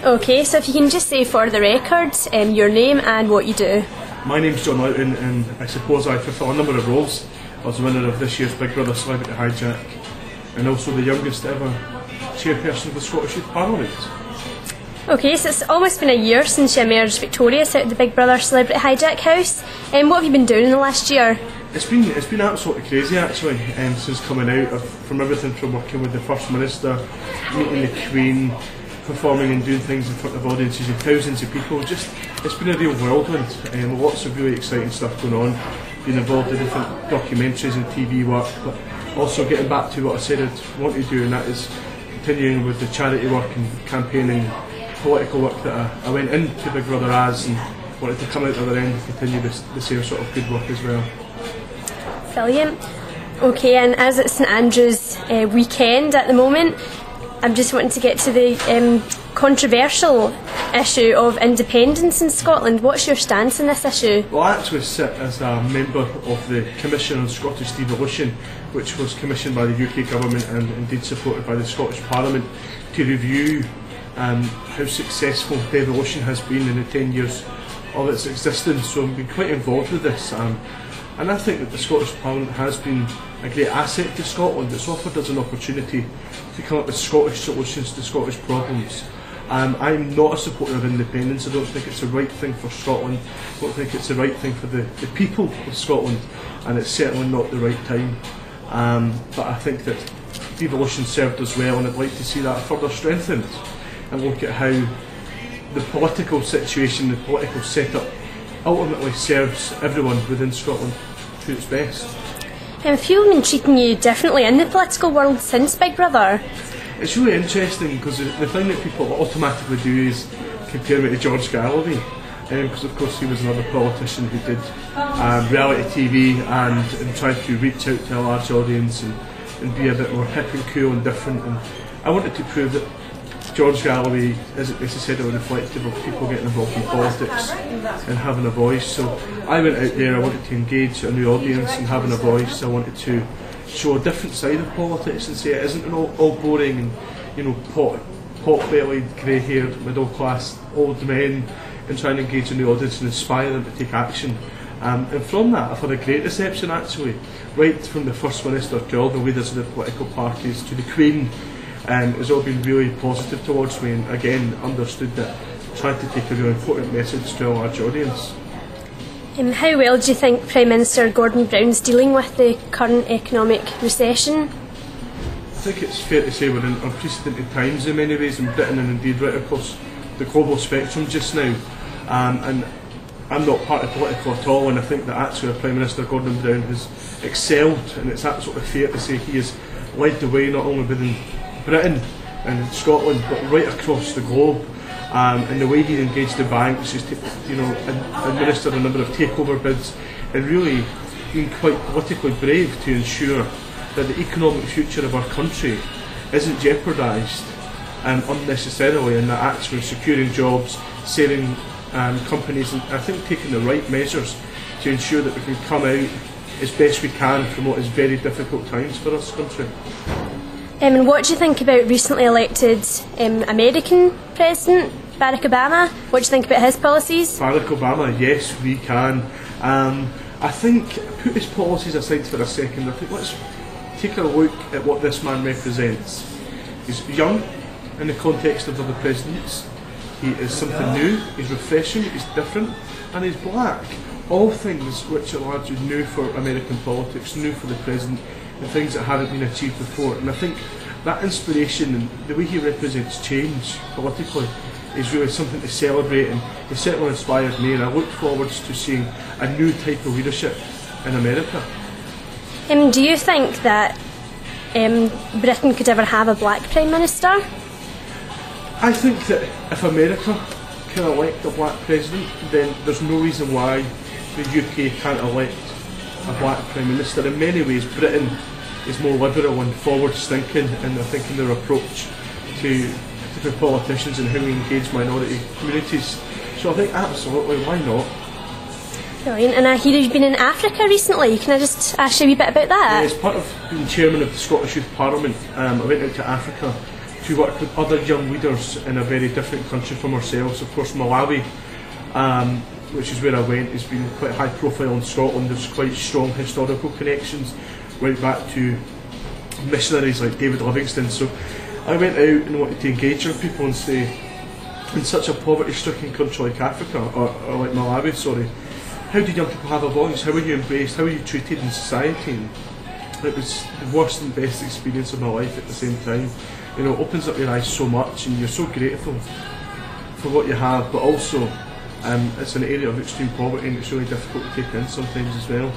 Okay, so if you can just say for the record your name and what you do. My name's John, and I suppose I fulfil a number of roles. I was the winner of this year's Big Brother Celebrity Hijack, and also the youngest ever chairperson of the Scottish Youth Parliament. Okay, so it's almost been a year since you emerged victorious out of the Big Brother Celebrity Hijack house. What have you been doing in the last year? It's been absolutely crazy actually, since coming out, from everything from working with the First Minister, meeting the Queen, performing and doing things in front of audiences of thousands of people. It's been a real whirlwind. Lots of really exciting stuff going on. Being involved in different documentaries and TV work, but also getting back to what I said I'd want to do, and that is continuing with the charity work and campaigning, political work that I went into Big Brother as, and wanted to come out the other end and continue the same sort of good work as well. Brilliant. Okay, and as it's St Andrew's weekend at the moment, I'm just wanting to get to the controversial issue of independence in Scotland. What's your stance on this issue? Well, I actually sit as a member of the Commission on Scottish Devolution, which was commissioned by the UK Government and indeed supported by the Scottish Parliament to review how successful devolution has been in the 10 years of its existence. So I've been quite involved with this, and I think that the Scottish Parliament has been a great asset to Scotland. It's offered us an opportunity to come up with Scottish solutions to Scottish problems. I'm not a supporter of independence. I don't think it's the right thing for Scotland. I don't think it's the right thing for the people of Scotland, and it's certainly not the right time. But I think that devolution served us well, and I'd like to see that further strengthened and look at how the political situation, the political setup ultimately serves everyone within Scotland to its best. Have you been treating you differently in the political world since Big Brother? It's really interesting because the thing that people automatically do is compare me to George Galloway, because of course he was another politician who did reality TV and tried to reach out to a large audience and be a bit more hip and cool and different. And I wanted to prove that George Galloway isn't necessarily reflective of people getting involved in politics and having a voice. So I went out there, I wanted to engage a new audience and having a voice. I wanted to show a different side of politics and say it isn't all boring and pot-bellied, grey-haired, middle-class old men, and try and engage a new audience and inspire them to take action. And from that I've had a great reception actually, right from the First Minister to all the leaders of the political parties to the Queen. Has all been really positive towards me, and again understood that trying to take a really important message to a large audience. How well do you think Prime Minister Gordon Brown's dealing with the current economic recession? I think it's fair to say we're in unprecedented times in many ways in Britain, and indeed right across the global spectrum just now. And I'm not part of political at all, and I think that actually Prime Minister Gordon Brown has excelled, and it's absolutely fair to say he has led the way not only within Britain and Scotland but right across the globe, and the way he engaged the banks, just administered a number of takeover bids, and really been quite politically brave to ensure that the economic future of our country isn't jeopardised unnecessarily, and that actually securing jobs, saving companies, and I think taking the right measures to ensure that we can come out as best we can from what is very difficult times for this country. And what do you think about recently elected American President Barack Obama? What do you think about his policies? Barack Obama, yes, we can. I think, put his policies aside for a second, I think let's take a look at what this man represents. He's young in the context of other presidents. He is something new, he's refreshing, he's different, and he's black. All things which are largely new for American politics, new for the president, and things that haven't been achieved before. And I think that inspiration and the way he represents change politically is really something to celebrate, and he certainly inspired me, and I look forward to seeing a new type of leadership in America. Do you think that Britain could ever have a black Prime Minister? I think that if America can elect a black president, then there's no reason why the UK can't elect a black Prime Minister. In many ways, Britain is more liberal and forward-thinking in their thinking, their approach to politicians and how we engage minority communities. So I think absolutely, why not? Brilliant. And I hear you've been in Africa recently. Can I just ask you a wee bit about that? Yeah, as part of being chairman of the Scottish Youth Parliament, I went out to Africa to work with other young leaders in a very different country from ourselves. Of course, Malawi, which is where I went, has been quite high profile in Scotland. There's quite strong historical connections right back to missionaries like David Livingstone. So I went out and wanted to engage with people and say, in such a poverty-stricken country like Africa, or like Malawi, sorry, how do young people have a voice? How are you embraced? How are you treated in society? And it was the worst and best experience of my life at the same time. You know, it opens up your eyes so much, and you're so grateful for what you have, but also it's an area of extreme poverty, and it's really difficult to take in sometimes as well.